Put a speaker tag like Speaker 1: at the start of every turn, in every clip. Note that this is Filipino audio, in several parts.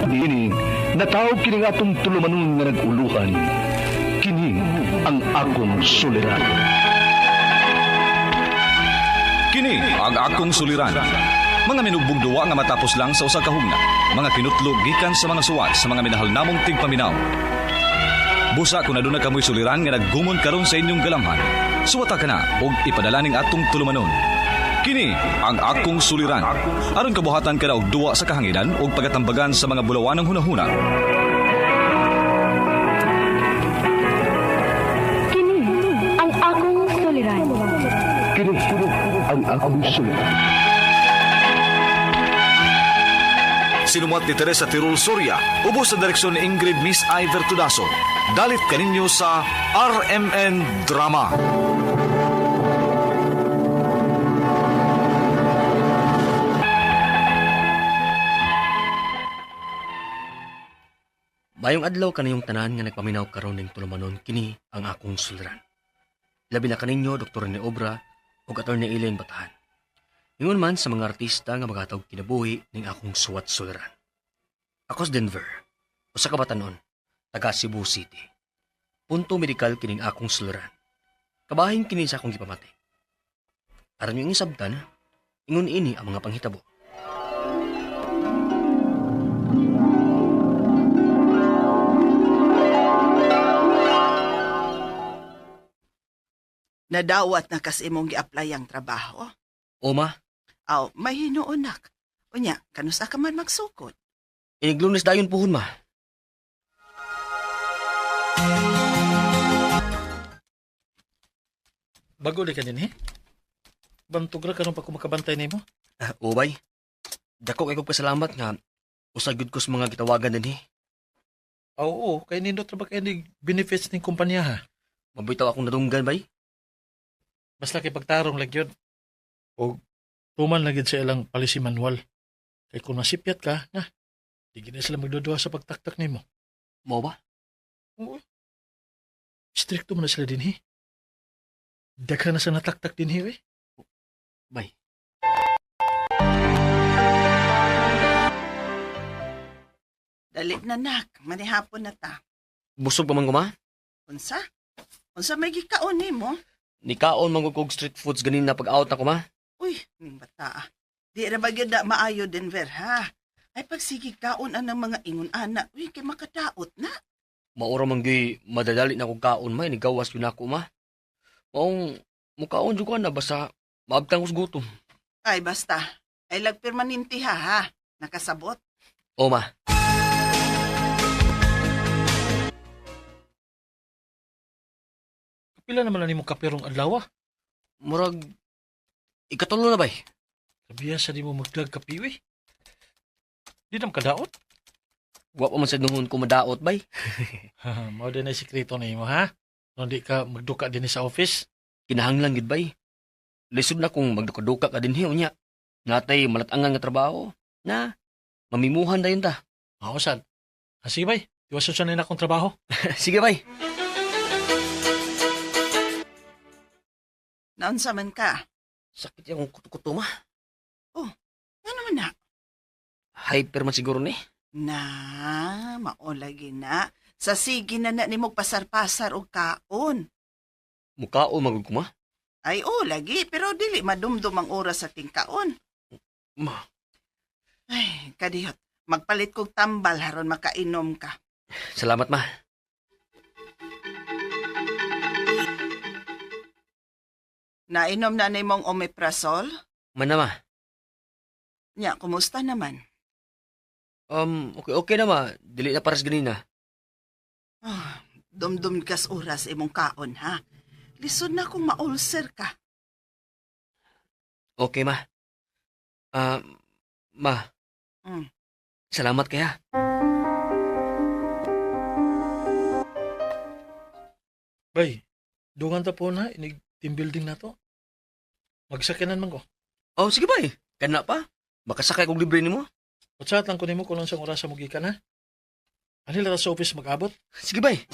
Speaker 1: Dini, natawag kini nga atong tulumanon nga nag-uluhan. Kini ang akong suliran.
Speaker 2: Kini ang akong suliran. Mga minugbog duwa nga matapos lang sa usa ka hugna. Mga kinutlog gikan sa mga suwat sa mga minahal namong tigpaminaw. Busa kung aduna kamoy suliran nga naggumon karon sa inyong galamhan. Suwata ka na og ipadala ning atong tulumanon. Kini ang akong suliran. Aron kabuhatan ka na og duwa sa kahanginan og pagatambagan sa mga bulawan ng hunahuna.
Speaker 3: Kini ang akong suliran.
Speaker 1: Kini ang akong suliran.
Speaker 2: Sinumat ni Teresa Tirul Soria, ubos sa direksyon ni Ingrid Miss Iver Tudaso. Dalit kaninyo sa RMN Drama.
Speaker 4: Bayong adlaw kanayong tanan nga nagpaminaw karon ning tulumanon kini ang akong suliran. Labi na kaninyo Dr. ni Obra ug Attorney Elaine Batahan. Ingon man sa mga artista nga magatawag kinabuhi ning akong suwat suliran. Ako sa Denver, usa ka batanon, taga Cebu City. Punto medikal kining akong suliran. Kabahin kini sa akong gipamati. Aron yung isabtan, ingon ini ang mga panghitabo.
Speaker 5: Nadawat na kas imong gi-apply ang trabaho.
Speaker 4: Oma,
Speaker 5: Aw, may hinuunak. Unya, kanusa ka man magsukod.
Speaker 4: iniglunes dayon puhon ma.
Speaker 6: Bago di ka din, Bantog ra karon pa ko makabantay nimo.
Speaker 4: Ubay, dako kay kong pasalamat nga usagid ko sa mga gitawagan din
Speaker 6: Oo, kay nindot ra ba kay ni benefits ning kumpanya ha.
Speaker 4: Mabitaw akong nadunggan bay.
Speaker 6: Basta kay pagtarong lang yun. O tuman lagi sa ilang policy manual. Kay kung nasipyat ka, di gina sila magduduwa sa pagtaktak nimo.
Speaker 4: Mo ba?
Speaker 6: Oo. Stricto man na sila din, Daghan na sa nataktak din,
Speaker 4: Bay.
Speaker 5: Dali na nak, manihapon na ta.
Speaker 4: Busog pa man ko ma?
Speaker 5: Unsa? Unsa may gikaon nimo?
Speaker 4: Nikaon mangugog street foods ganin na pag-out na ko ma?
Speaker 5: Uy, ning bata. Di ra ba gyud na maayo Denver ha? Ay pagsigi kaon ang mga ingon ana, uy kay makadaot na.
Speaker 4: Maura man gyud madadali na kog kaon ma, nigawas yun ako ma. Maong mukaon jud ko na basta maabtang ko sa gutom.
Speaker 5: Ay basta, ay lagpermanente ha. Nakasabot.
Speaker 4: O ma,
Speaker 6: Kapila naman na nimo kapirong adlaw,
Speaker 4: murag ikatulo na bay.
Speaker 6: Sabihan sa di mo magdag kapiwi. Di nam kadaot.
Speaker 4: Wa pa man sa nuhon ko madaot bay.
Speaker 6: Mao din ay sikreto na imo, Nung di ka magduka din sa office.
Speaker 4: Kinahanglan gid bay. Lisod na kung magduka-duka ka dinhi unya. Natay malatangan nga trabaho na mamimuhan dayon ta.
Speaker 6: Mao sad. Sige bay, iwasan sa na akong trabaho.
Speaker 4: Sige bay.
Speaker 5: Naunsa man ka?
Speaker 4: Sakit yung kuto-kuto ma.
Speaker 5: Ano man na?
Speaker 4: Hyper man siguro ni.
Speaker 5: Na, maulagi na. Sa sige na nimo pasar-pasar og kaon.
Speaker 4: Mukaon magud ko ma.
Speaker 5: Ay lagi, pero dili madumdum ang oras sa tingkaon.
Speaker 4: Ma,
Speaker 5: Ay, kadihot. Magpalit kog tambal haron makainom ka.
Speaker 4: salamat ma.
Speaker 5: Nainom na nimong omeprazole?
Speaker 4: Man na ma.
Speaker 5: Nya, kumusta naman?
Speaker 4: Okay na ma. Dili na paras ganina.
Speaker 5: Dumdum kas oras imong kaon, ha? Lisod na kung ma-ulcer ka.
Speaker 4: Okay ma. Ma.
Speaker 5: Mm.
Speaker 4: Salamat kaya.
Speaker 6: Bay, dungan ta po na, inig team building na to. Magsakinan man ko.
Speaker 4: Oh, sige bay. Kana pa. Makasakay kong libre nimo.
Speaker 6: Utsat lang ko nimo kung sa oras sa mugikan, ha? Anila sa office mag-abot?
Speaker 4: Sige bay.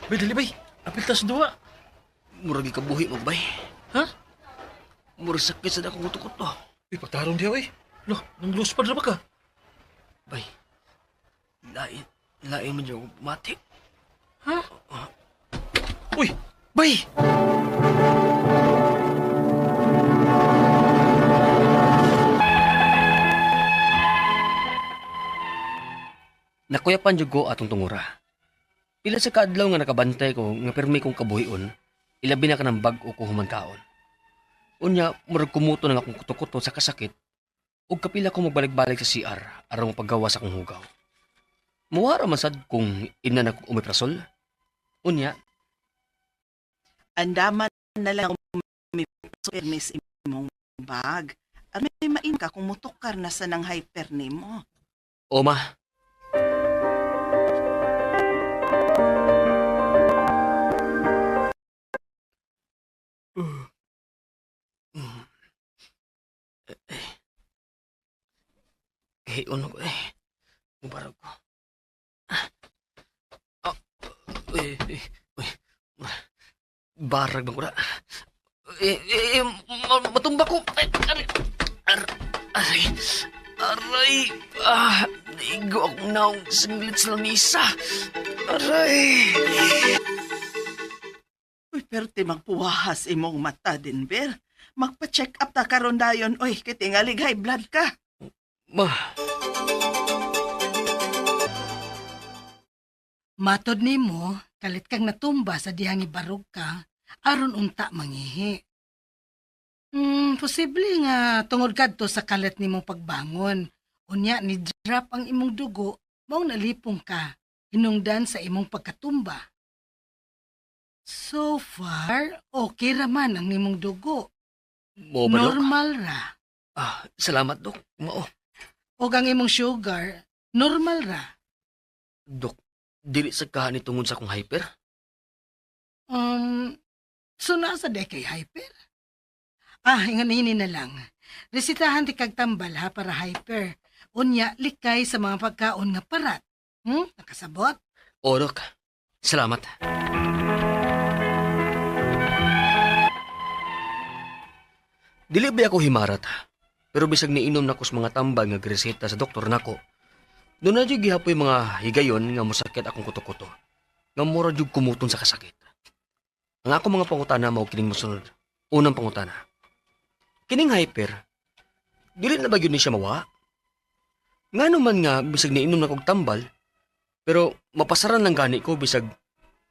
Speaker 6: Bay, dali bay. Apil tas duwa.
Speaker 4: Murag ikabuhi mo bay.
Speaker 6: Ha?
Speaker 4: Mura sakit sa akong kuto-kuto.
Speaker 6: Pagtarong diya, eh. Lo, nang luspad na ba ka?
Speaker 4: Bay, lain mo dyan mati.
Speaker 6: Uy,
Speaker 4: Bay! Nakuyapan jud ko atong tungura. Pila sa kaadlaw nga nakabantay ko nga permi kong kabuhion, ilabi na ka ng bag-o ko humankaon. Unya, murag kumuto ng akong kuto-kuto sa kasakit, ug kapila ko magbalik-balik sa CR aron mapagawa sa akong hugaw. Muwara man sad kung ina na kong umiprasol. Unya,
Speaker 5: Andaman na lang pernis imong bag. May main ka kung mutukar na sa nang hyper nimo.
Speaker 4: Oma, uno ko mubarag ko. Barag bang ko na. Matumba ko. Aray. Naigo akong naong singlit sa lamisa. Aray.
Speaker 5: Uy, pero ti magpuwahas imong mata, Denver. Magpa-check up ta karon dayon. Uy, kay tingalig high blood ka.
Speaker 4: Ma,
Speaker 7: Matod nimo, kalit kang natumba sa dihang ibarog ka, aron unta mangihi. Posible nga tungod kadto sa kalit nimo pagbangon. Unya ni drop ang imong dugo, maong nalipong ka, hinungdan sa imong pagkatumba. So far, okay raman ang nimong dugo.
Speaker 4: mo ba, Dok?
Speaker 7: Normal ra.
Speaker 4: Salamat, Dok. Mao.
Speaker 7: O ang imong sugar, normal ra.
Speaker 4: Dok, dili sa kahan tungod sa akong hyper?
Speaker 7: So nasa de kay hyper? Inganini na lang. Resitahan ti kag tambal ha para hyper. Unya, likay sa mga pagkaon nga parat. Nakasabot?
Speaker 4: O, Dok. Salamat. Dili ba ako himarat? Pero bisag niinom na ko sa mga tambal nga greseta sa doktor nako. Doon na jud gihapoy mga higayon nga mosakit akong kuto-kuto. Nga mura jud kumuton sa kasakit. Ang ako mga pangutana mao kining mosunod. Unang pangutana. Kining hyper, dili na ba gyud ni siya mawa? Ngano man nga bisag niinom na kog tambal, pero mapasaran lang gani ko bisag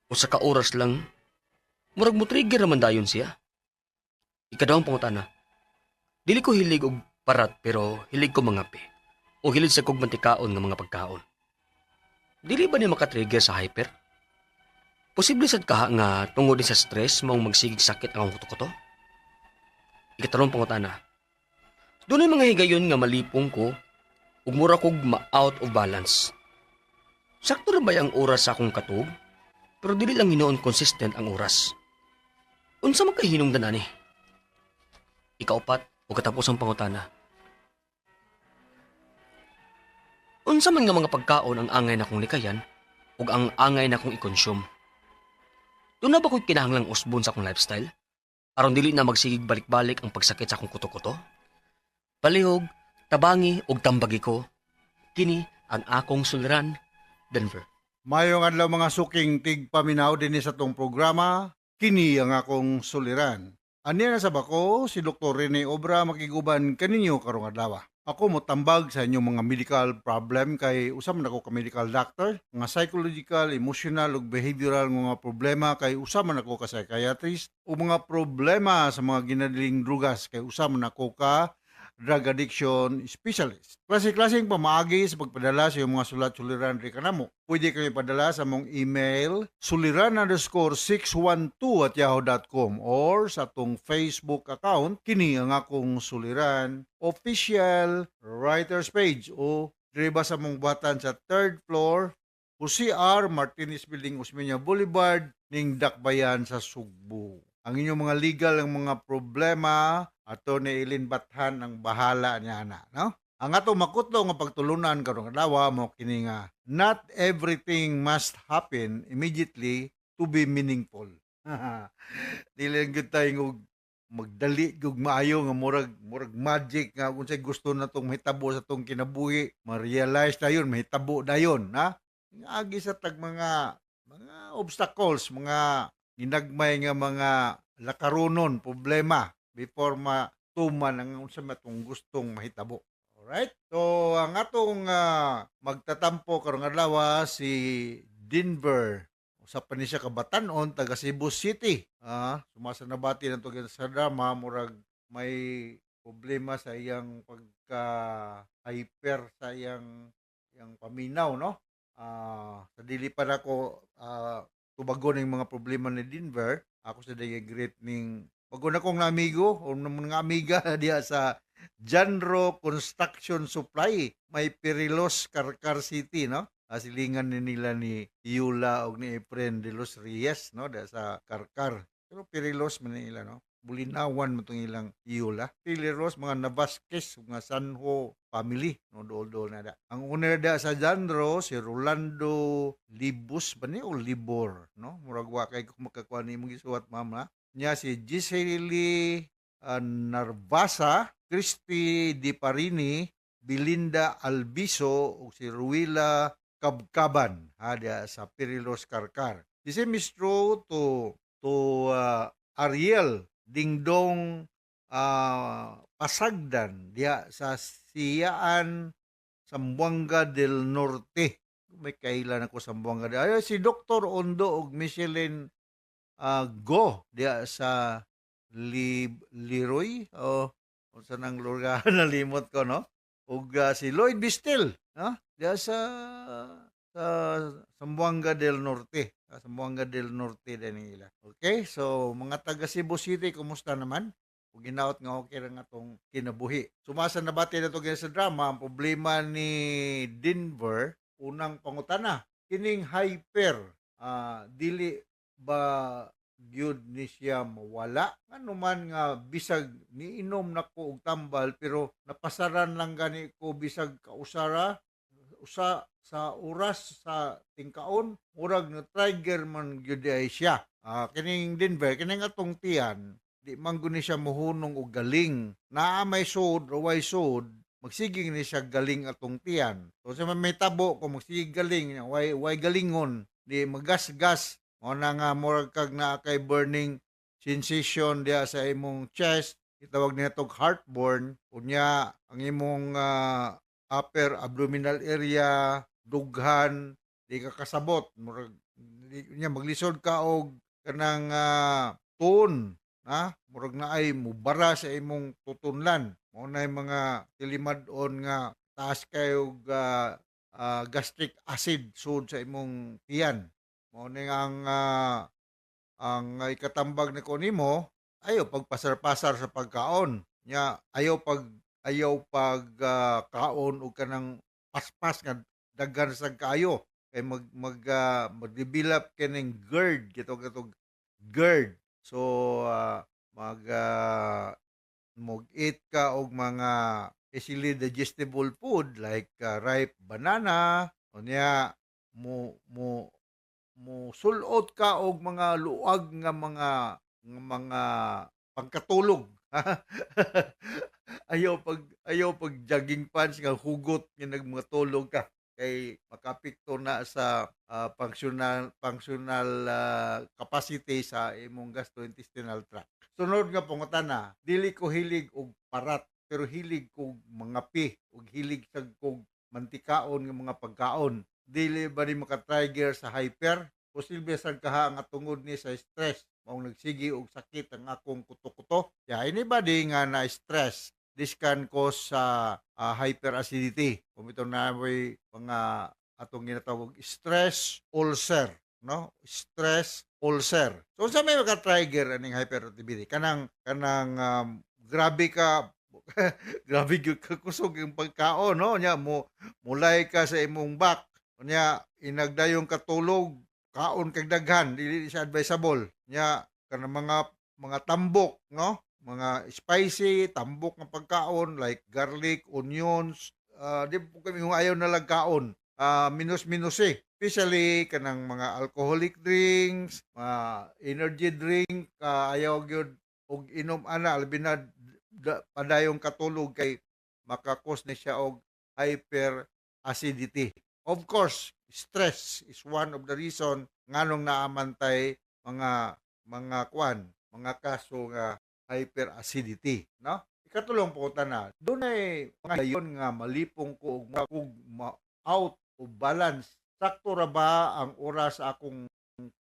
Speaker 4: usa ka oras lang. Murag mo trigger naman dayon siya. Ikadawang pangutana. Dili ko hilig og parat pero hilig ko mangapi. O hilig sa kog mantikaon nga mga pagkaon. Dili ba ni makatrigger sa hyper? Posible sad ka nga tungod din sa stress maong magsigig sakit ang kuto-kuto? Ikatarong pangutana. Doon ay mga higayon nga malipong ko ug mura kog ma-out of balance. Sakto ra ba ang oras sa akong katug? Pero dili lang hinoon consistent ang oras. Unsa man kay hinungdan ani? Ikaupat o katapos ang pangutana. Unsa man nga mga pagkaon ang angay na kong likayan ug ang angay na kong i-consume. Doon na ba ko'y kinahanglang usbon sa akong lifestyle? Aron dili na magsigig balik-balik ang pagsakit sa akong kuto-kuto? Palihog, tabangi ug tambagi ko. Kini ang akong suliran, Denver.
Speaker 8: Mayong adlaw mga suking tigpaminaw din sa tong programa, kini ang akong suliran. Aniya na sa bako, si Dr. Rene Obra makiguban kaninyo karong adlaw. Ako mo tambag sa inyong mga medical problem kay usam na ko ka medical doctor, mga psychological, emotional ug behavioral nga problema kay usam na ko ka psychiatrist ug mga problema sa mga ginadiling drugas kay usam na ko ka drug addiction specialist. Klase-klaseng pamaagi sa pagpadala sa iyong mga sulat-suliran rin kanamo. Pwede kayo padala sa mong email suliran_612@yahoo.com or sa atong Facebook account kini ang akong suliran official writers page o driba sa mong batan sa 3rd floor Jose R. Martinez Building, Osmeña Boulevard, ning Dakbayan sa Sugbo. Ang inyong mga legal ang mga problema ato ni Eileen Bathan ang bahala niya na, no? Ang ato makutlo nga pagtulunan karong adlaw mo kini nga not everything must happen immediately to be meaningful. Dili gyud tayo magdali gyud maayo nga murag magic nga kung say gusto na tong mahitabo sa tong kinabuhi, ma-realize dayon, mahitabo dayon, ha? Agi sa tag mga obstacles, mga ginagmay nga mga lakaronon, problema before matuman ang unsa matong gustong mahitabo. Alright? So, ang atong magtatampo karong adlaw si Denver. Usa pa ni siya kabatan-on, taga Cebu City. Sumasa nabati na to sa drama, murag may problema sa iyang pagka-hyper sa iyang paminaw, no? Sa dili pa nako tubagon ng mga problema ni Denver. Ako sa day great ning bago na kong amigo o mga amiga diya sa Janro Construction Supply, may Perilos, Carcar City, no? Silingan ni nila ni Yula o ni Efren de los Reyes, no? Da sa Carcar. Pero Perilos man nila, no? Bulinawan mo itong ilang Yula. Perilos, mga Navasquez, mga Sanho family, no? Dool-dool na da. Ang owner da sa Janro, si Rolando Libus ba ni o Libor, no? Muragwa kay kung makakuha ni mong isuwat, ma'am, ha? Niya si Giseli Narvasa, Christy Di Parini, Belinda Albiso ug si Ruila Kabkaban dia sa Perilos Carcar. The same is true to Ariel Dingdong Pasagdan dia sa Siyaan Zamboanga del Norte. May kailan ako sa Zamboanga. Ay, si Dr. Ondo ug Michelin Go dia sa Leroy o sa nang lugar nalimot ko, no? Ug si Lloyd Bistel, no? Diya sa Zamboanga del Norte. Zamboanga del Norte din nila. Okay? So, mga taga Cebu City, kumusta naman? Ug ginaot nga okay ra nga tong kinabuhi. Sumasa na bati na to sa drama, ang problema ni Denver, unang pangutana, kining hyper, dili ba gyud ni siya mawala, ano man nga bisag niinom na ko og tambal pero napasaran lang gani ko bisag kausara usa sa oras sa tingkaon, murag na trigger man gyud ay siya. Kining Denver, kining atong tiyan, di man guni siya mohunong og galing, naa may sod o way sod, magsiging ni siya galing atong tiyan. So sa may tabo kung magsiging galing, way galingon, di magasgas. O na nga, murag kag na kay burning sensation diya sa imong chest, itawag niya itong heartburn, unya ang imong upper abdominal area, dughan, di ka kasabot, murag niya maglisod ka og kanang tone, murag na ay mubara sa imong tutunlan. Mo na mga tilimad-on nga taas kayo gastric acid sud sa imong tiyan. Morning ang ikatambag ni Konimo, ayaw pagpasar-pasar sa pagkaon. Nya ayaw kaon o kanang paspas nga daghan sa kayo kay mag-develop kining GERD kitog GERD. So mag-eat ka og mga easily digestible food like ripe banana, unya mo sulod ka og mga luag nga mga pagkatulog. ayaw pag jogging pants nga hugot nga nagmatulog ka kay makapikto na sa functional capacity sa imong gastrointestinal tract. Sunod nga pangutana, dili ko hilig og parat pero hilig ko mga pi ug hilig sad kog mantikaon nga mga pagkaon. Dili ba ni maka-trigger sa hyper? Posible sad kaha nga tungod ni sa stress. Maong nagsigi og sakit ang akong kuto-kuto. Anybody nga na stress, this can cause hyperacidity. Kung ito na may mga atong ginatawag stress ulcer, no? Stress ulcer. So sa may maka-trigger aning hyperactivity, kanang grabe ka grabe gyud ka kusog yung pagkaon, no? Nya mulay ka sa imong back. Nya inagdayong katulog, kaon kag daghan, dili siya advisable. Nya kanang mga tambok, no? Mga spicy, tambok nga pagkaon like garlic, onions, di po kami ayaw na lang kaon. Minus-minus especially kanang mga alcoholic drinks, energy drink, ayaw gyud og inom ana labi na padayong katulog kay makakos na siya og hyperacidity. Of course, stress is one of the reason nganong naamantay mga kaso nga hyperacidity, no? Ikatulong po na dunay mga yon nga malipong ko og out of balance. Sakto ra ba ang oras sa akong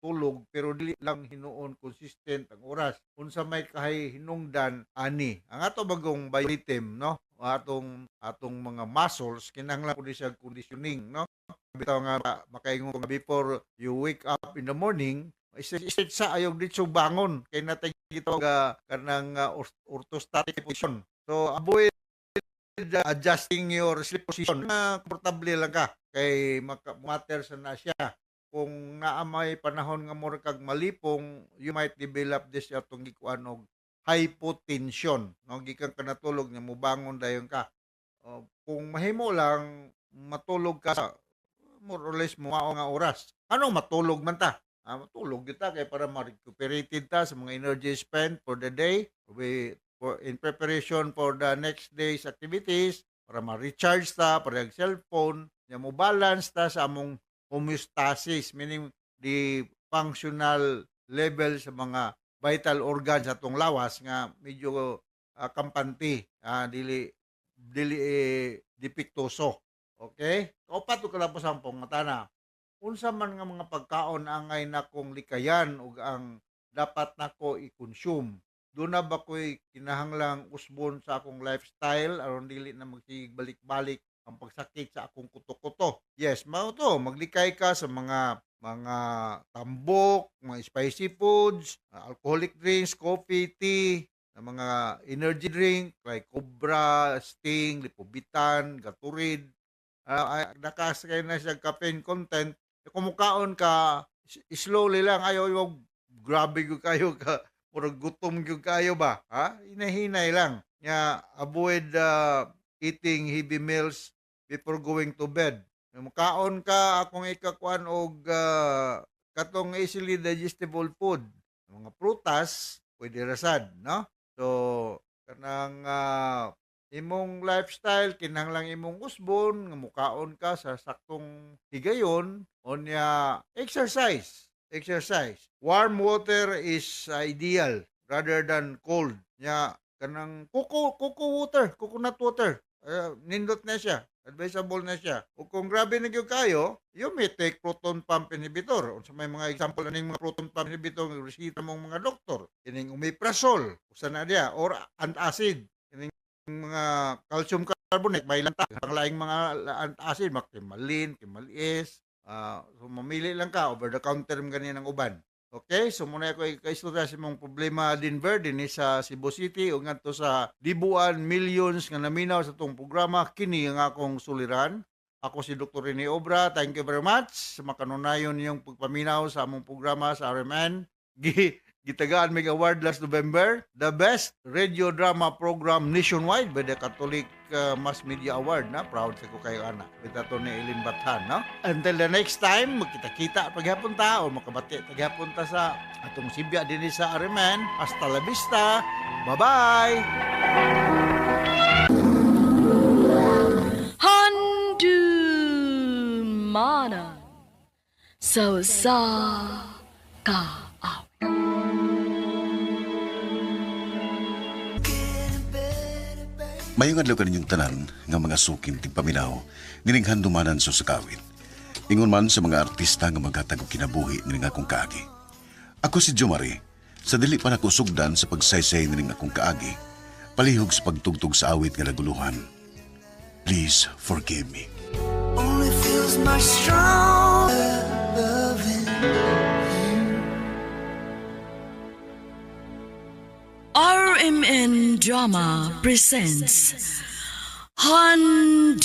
Speaker 8: tulog pero dili lang hinuon consistent ang oras. Unsa may kahay hinungdan ani. Ang ato bagong biorhythm, no? Atong mga muscles kinahanglan ko siya conditioning, no? Bitaw nga makaingon nga before you wake up in the morning, iset sa ayog dito bangon kay natay gito kanang orthostatic position. So avoid adjusting your sleep position. Komportable lang ka kay matter sa na siya. Kung naamay panahon nga more kag malipong, you might develop this atong gikuan og hypotension. No, gikan ka natulog nga mobangon dayon ka. Kung mahimo lang matulog ka sa more or less mao nga oras. Ano matulog man ta? Matulog kita kay para ma-recuperated ta sa mga energy spent for the day. In preparation for the next day's activities, para ma-recharge ta, para yung cellphone, yung mo balance ta sa among homeostasis, meaning the functional level sa mga vital organs sa atong lawas nga medyo kampante, dili depektoso. Okay? Kaupat ko lang po sa ampong matana. Unsa man nga mga pagkaon angay nakong likayan ug ang dapat nako i-consume. Doon na ba ko'y kinahanglang usbon sa akong lifestyle aron dili na magbalik-balik ang pagsakit sa akong kuto-kuto. Yes, mao to, maglikay ka sa mga tambok, mga spicy foods, alcoholic drinks, coffee, tea, mga energy drink like Cobra, Sting, Lipobitan, Gatorade. Nakasakay na siya caffeine content. Kumukaon ka, slowly lang, ayaw grabe ko kayo ka, puro gutom ko kayo ba? Hinahinay lang. Avoid eating heavy meals before going to bed. Mukaon ka akong ikakuan og katong easily digestible food. Mga prutas, pwede rasad, no? So, kanang imong lifestyle, kinahanglang imong usbon, nga mukaon ka sa saktong higayon, onya exercise. Warm water is ideal rather than cold. Kanang coconut water. Nindot na siya. Advisable na siya. O kung grabe na kayo, you may take proton pump inhibitor. O sa may mga example na mga proton pump inhibitor ng resita mong mga doktor. Kining omeprazole, usa na dia, or antacid. Kining mga calcium carbonate, may lantag. Ang laing mga antacid, makimalin, kimalis. So mamili lang ka, over the counter mga ganyan ng uban. Okay, so muna ako ikaistorya sa mong problema Denver din sa Cebu City o ngadto sa libuan, millions nga naminaw sa itong programa. Kini ang akong suliran. Ako si Dr. Rene Obra. Thank you very much sa makanunayon niyong pagpaminaw sa among programa sa RMN. Gitagaan may award last November, the best radio drama program nationwide by the Catholic Mass Media Award, na proud sa ko kayo ana with ato ni Eileen Bathan, no? Until the next time, magkita-kita paghapon ta o makabati paghapon ta sa atong sibya dinhi sa Ariman. Hasta la vista. Bye-bye.
Speaker 3: Handumana so sa ka.
Speaker 9: Mayong adlaw kaninyong tanan nga mga suking tigpaminaw nining handumanan sa sakawit. Ingon man sa mga artista nga maghatag og kinabuhi nining akong kaagi. Ako si Jomari, sa dili pa nako sugdan sa pagsaysay nining akong kaagi, palihog sa pagtugtog sa awit nga naguluhan. Please forgive me.
Speaker 10: Only feels much stronger loving.
Speaker 11: RMN Drama presents Handumanan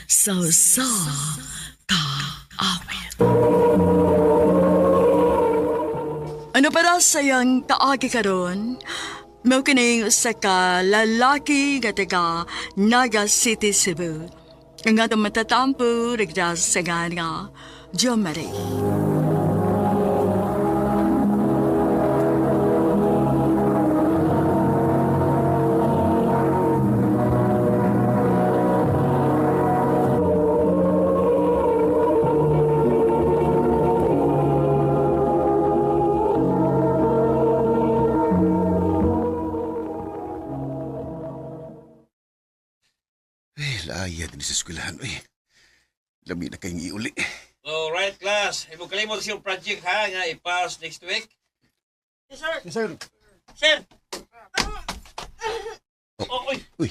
Speaker 11: So Sa Kaawit. Ano para sayang kaagi karon? Mao kining usa ka lalaki nga taga Naga City, Cebu. Ang atong matatampo rigdas sa nga Jomari.
Speaker 9: kaya din sa eskwelahan. Uy, lami na kayong iuli.
Speaker 12: Alright, class. Imo kalimot sa iyong project ha, nga i-pass next week. Yes, sir.
Speaker 8: Yes, sir.
Speaker 12: Sir. Oh, uy.
Speaker 9: Uy,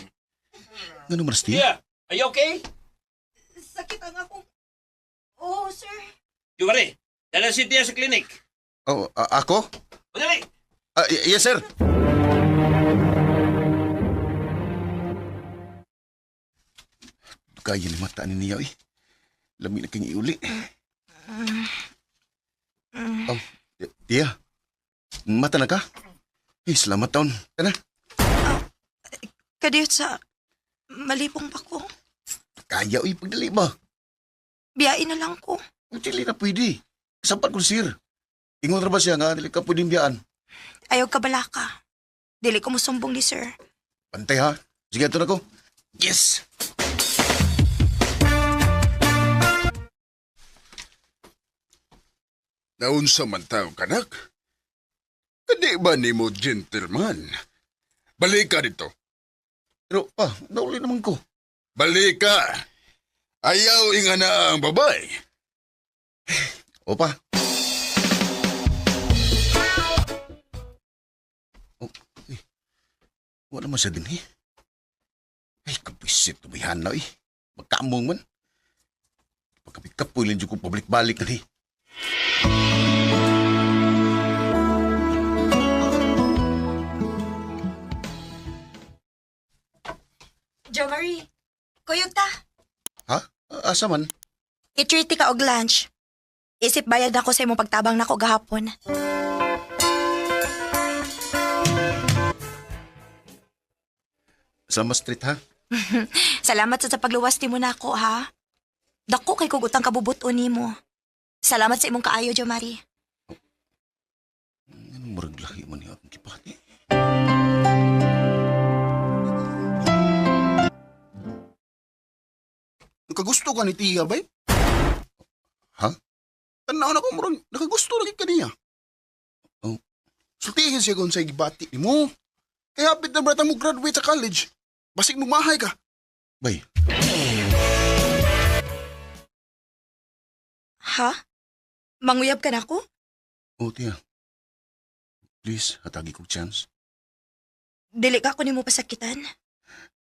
Speaker 9: ano maras tiya?
Speaker 12: Yeah. Are you okay?
Speaker 13: Sakit ang akong... Oo, sir.
Speaker 12: Jumari, dala si Tia sa clinic.
Speaker 9: Oh, ako?
Speaker 12: Madali.
Speaker 9: Yes, sir. Kaya ni mata ni niya, eh. Lami na kayong iuli. Oh, Tia. Mata na ka? Eh, salamat taon. Kana?
Speaker 13: Kadiyot sa... Malipong pa ko.
Speaker 9: Kaya, uy, pagdali ba?
Speaker 13: Biyain na lang ko.
Speaker 9: Dili na pwede. Sapat ko, sir. Ingon ra ba siya nga, dili ka pwedeng biyaan.
Speaker 13: Ayaw ka bala ka. Dili ko musumbong ni sir.
Speaker 9: Pantay ha. Sige, ito na ko. Yes!
Speaker 14: Naunsa man tao, kanak? Kadi ba ni mo gentleman? Balik ka dito.
Speaker 9: Pero, nauli naman ko.
Speaker 14: Balik ka! Ayaw inga na ang babae.
Speaker 9: Opa. Oh, eh. Wala naman siya din, eh. Ay, kapisit, tumihan na, eh. Magkamong man. Pagkapit-kapoy lang dyan kong pabalik-balik na, eh.
Speaker 13: Jo Marie, kuyog ta.
Speaker 9: Ha? Asa man?
Speaker 13: I-treat ka og lunch. Isip bayad ako sa imong pagtabang nako gahapon.
Speaker 9: Sama street, ha?
Speaker 13: Salamat sa pagluwas nimo nako ha. Dako kay kog utang kabubuton nimo. Salamat sa imong kaayo, Jo Marie.
Speaker 9: Anong murag lahi man niya akong kipati?
Speaker 14: Nakagusto ka ni Tia, bay?
Speaker 9: Ha?
Speaker 14: Tanaw na ko murag, nakagusto lagi ka niya.
Speaker 9: Oh.
Speaker 14: Sultihin siya kung sa igibati ni mo. Kaya hapit na brata mo graduate sa college. Basig mo mahay ka.
Speaker 9: Bay,
Speaker 13: Ha? Manguyab ka nako?
Speaker 9: oh, Tia. Please, hatagi kong chance.
Speaker 13: Dili ka ko nimo pasakitan.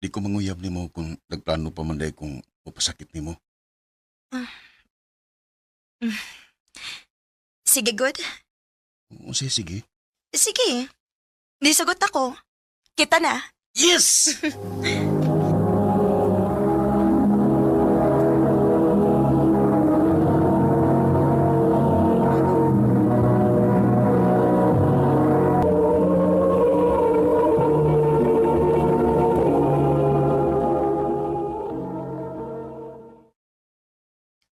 Speaker 9: Di ko manguyab ni mo kung nagplano pa man day kung mapasakit ni mo.
Speaker 13: Sige, good.
Speaker 9: O, sige.
Speaker 13: Sige. Nisagot ako. Kita na.
Speaker 9: Yes!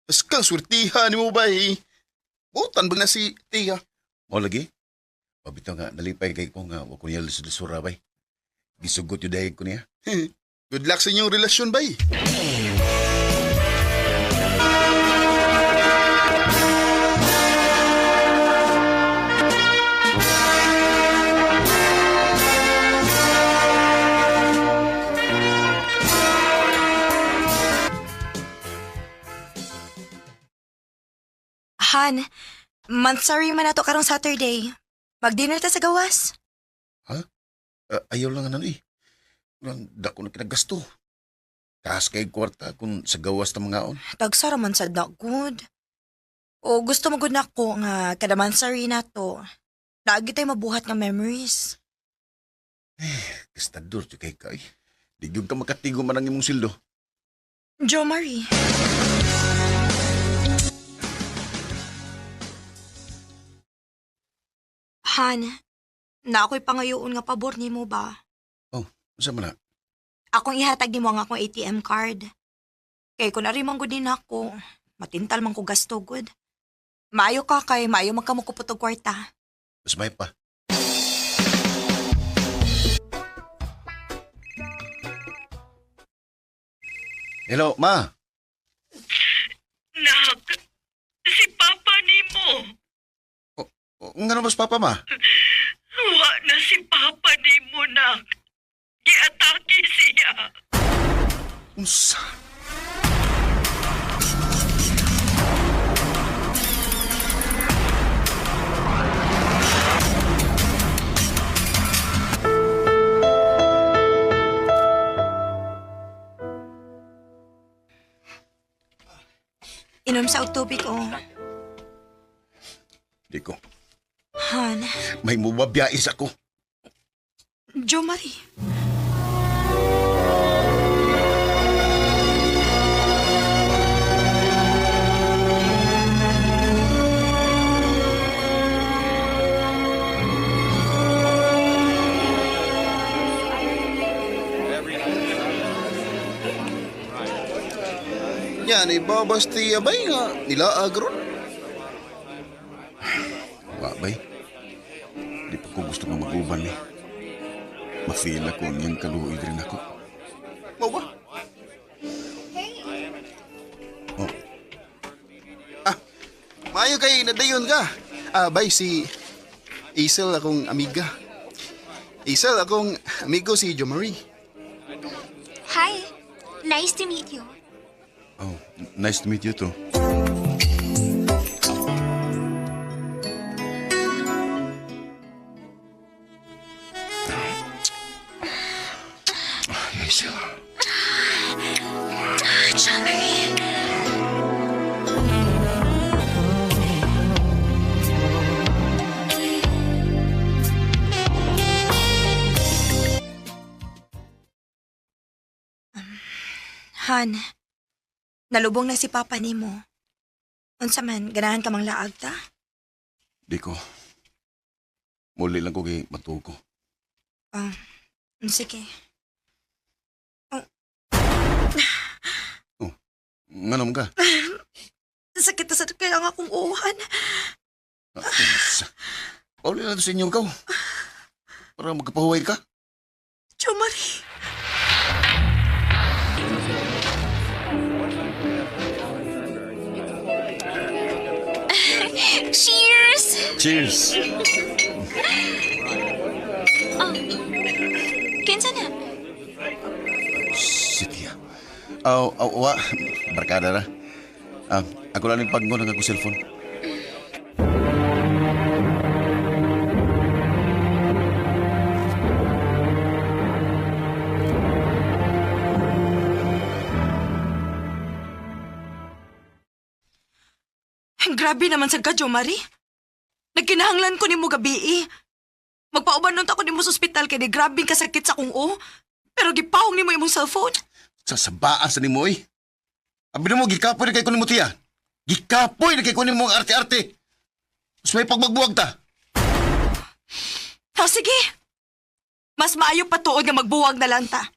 Speaker 14: Mas kang swertihan ni mo, bay. Butan ba na si Tia?
Speaker 9: Mo lagi? Pabitaw nga, nalipay kay ko nga, wag ko niya lusura, bay. Gisugot yung dahil ko niya.
Speaker 14: Good luck sa inyong relasyon, bay.
Speaker 13: Han, monthsary man nato karong Saturday. Mag-dinner ta sa gawas.
Speaker 9: Ayaw lang ano eh. Dako na kinagasto. Taas kay kwarta kung sa gawas na mga on.
Speaker 13: Tagsara man sa dagod. O gusto mo gud nako nga kada monthsary nato. Lagi tayo mabuhat nga memories.
Speaker 9: Gastador siya kay kay. Di gyud ka makatigo man ang imong sildo.
Speaker 13: Jo Marie. Han, na ako'y pangayoon nga pabor ni mo ba?
Speaker 9: Sa man na?
Speaker 13: Akong ihatag ni mo ang akong ATM card. Kay kung narimang gud din ako, matintal man ko gasto gud. Maayo ka kay maayo magkamukupot og kwarta.
Speaker 9: Mas may pa. Hello, ma.
Speaker 15: Nak, si Papa ni mo.
Speaker 9: Nga mas papa, ma?
Speaker 15: Wa na si Papa ni mo, nak. Giatake siya.
Speaker 14: Unsa?
Speaker 13: Inom sa tubig, oh.
Speaker 14: Di ko.
Speaker 13: Han,
Speaker 14: May mubabiyais ako.
Speaker 13: Jo Marie.
Speaker 16: Yan, ibabas ti abay nga nila agron.
Speaker 9: Wabay. Di pa ko gusto nga mag-uban eh. Ma-feel ako niyang kaluoy rin ako.
Speaker 16: Mau ba?
Speaker 9: Oh,
Speaker 16: Maayo kay nadayon ka. Bay, si Isel akong amiga. Isel akong amigo si Jo Marie.
Speaker 17: Hi. Nice to meet you.
Speaker 9: oh, nice to meet you too. Hazel.
Speaker 17: Johnny.
Speaker 13: Han, nalubong na si Papa nimo. Unsa man, ganahan ka mang laag ta?
Speaker 9: Di ko. Muli lang ko kay matuko.
Speaker 13: Sige.
Speaker 9: Nganom ka?
Speaker 13: Sakit na sakit kaya nga akong uhan.
Speaker 9: Uli lang sa inyo ka. Para magkapahuway ka.
Speaker 13: Jo Marie.
Speaker 17: Cheers!
Speaker 9: Cheers!
Speaker 17: Oh. Kinsa na?
Speaker 9: Sige. Wa. Barkada na. Ako lang yung pagno ng ako cellphone.
Speaker 13: Grabe naman sa Jo Marie. Nagkinahanglan ko ni mo gabi eh. Magpauban nun ako ni mo sa ospital kay di grabing kasakit sa kong o. Pero gipahong ni mo imong cellphone.
Speaker 9: Sa sabaan sa ni mo eh. Abi mo, gikapoy na kay kunin mo tiya. Gikapoy na kay kunin mo ang arte-arte. Mas may pagbagbuwag ta.
Speaker 13: Sige. Mas maayo pa tuod nga magbuwag na lang ta.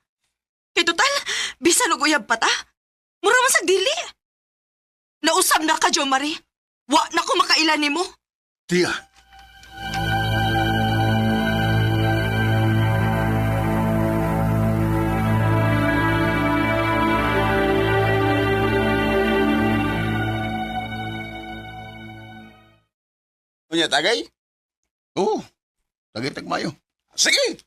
Speaker 13: Kay total, bisan og uyab pa ta. Mura man sa dili. Nausab na ka, Jo Marie. Wa na ko makailan nimo.
Speaker 9: Tiya.
Speaker 16: Unya tagay?
Speaker 9: Oo. Tagay tagmayo.
Speaker 16: Sige.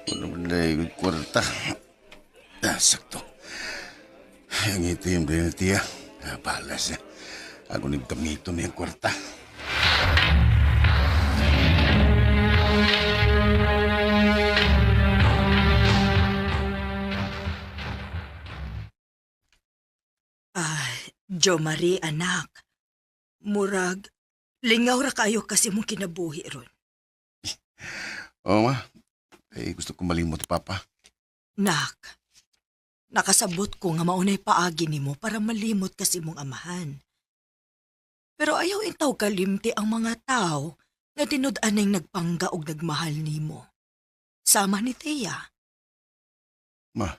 Speaker 9: Ano ba yung kwarta? Sakto. Ang ito yung blend tiya. Palas. Ako nagkamito na yung kwarta.
Speaker 13: Jo Marie, anak. Murag, lingaw ra kayo kasi mong kinabuhi ron.
Speaker 9: Oo, ma. Gusto ko malimot, Papa.
Speaker 13: Nak, nakasabot ko nga maunay paagi nimo para malimot kasi mong amahan. Pero ayaw intaw kalimti ang mga tao nga tinud-anay nagpangga og nagmahal nimo. Sama ni Thea.
Speaker 9: Ma.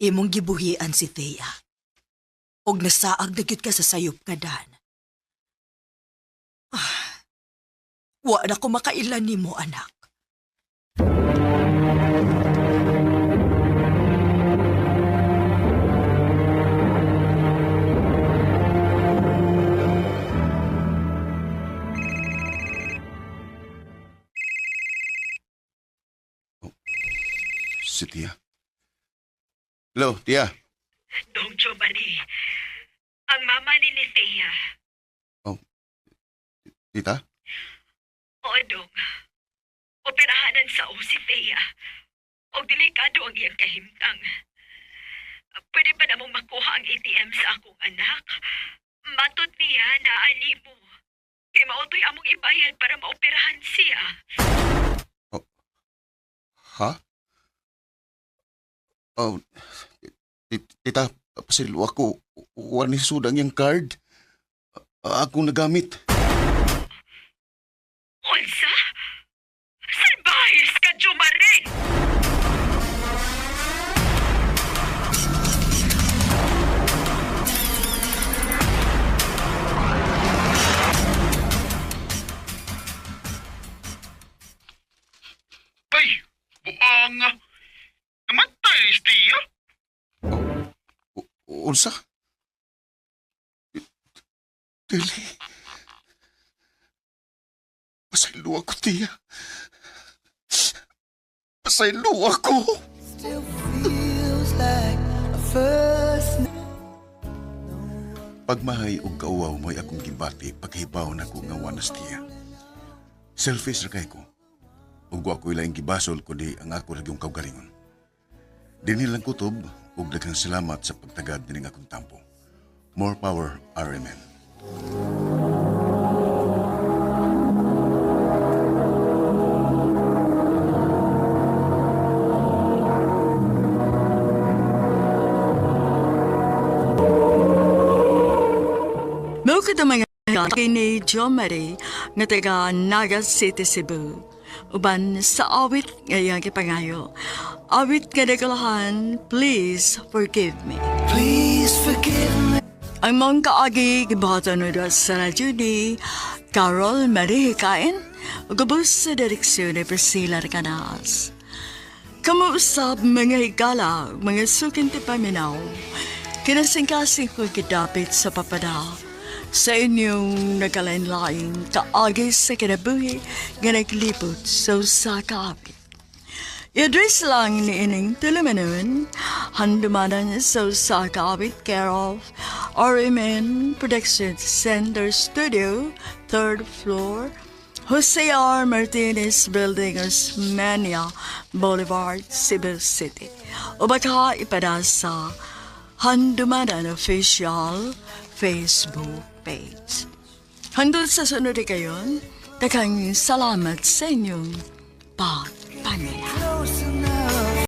Speaker 13: Imong gibuhian si Thea. Og nasaag na gyud ka sa sayop nga dan. Wa na ko makailan nimo, anak.
Speaker 9: tiya. Hello, tiya.
Speaker 15: Dong Jomari, ang mama ni Thea.
Speaker 9: Tita?
Speaker 15: Oo, Dong. Operahanan sa o si Thea. O delikado ang iyang kahimtang. Pwede pa namang makuha ang ATM sa akong anak. Matod niya na mo. Kay mautoy among ibayad para maoperahan siya.
Speaker 9: Ha? Oh, tita, pasilo ako. Wani sudang yung card. Akong nagamit.
Speaker 15: Unsa? Salbahis ka, Jomari!
Speaker 14: Ay, buang. Namatay, Tiya.
Speaker 9: Unsa? Dili. Pasaylo ako, tiya. Pasaylo ako.
Speaker 10: Still feels like a first
Speaker 9: Pagmahay og kauwaw mo'y akong gibati paghibaw na ko nga wanas tiya. Selfish ra kay ko. Ug wa ko ilaing gibasol kundi ang ako ra gyung kaugalingon. Dinhi lang kutob ug daghang salamat sa pagtagad dining akong tampo. More power, RMN.
Speaker 11: Mukha na mga ni Jomari nga taga Naga City, Cebu. Uban sa awit ngayang kipangayo. Awit nga nagalahan, Please Forgive Me.
Speaker 10: Please forgive me.
Speaker 11: Ang mga kaagi gibatan nila sa radyo ni Carol Marie Hikain o gabos sa direksyon ni Priscilla Canas. Kamuusap mga higala, mga sukinti paminaw, kinasingkasing ko gidapit sa papada sa inyong nagalain-laing kaagi sa kinabuhi nga naglipot sa usa ka awit. I-address lang ni ining tulumanon, handumanan sa usa ka awit care of RMN Production Center Studio, 3rd floor, Jose R. Martinez Building, Osmeña Boulevard, Cebu City. O baka ipada sa Handumanan Official Facebook page. Handol sa sunod kayon, daghang salamat sa inyong pagpamilya.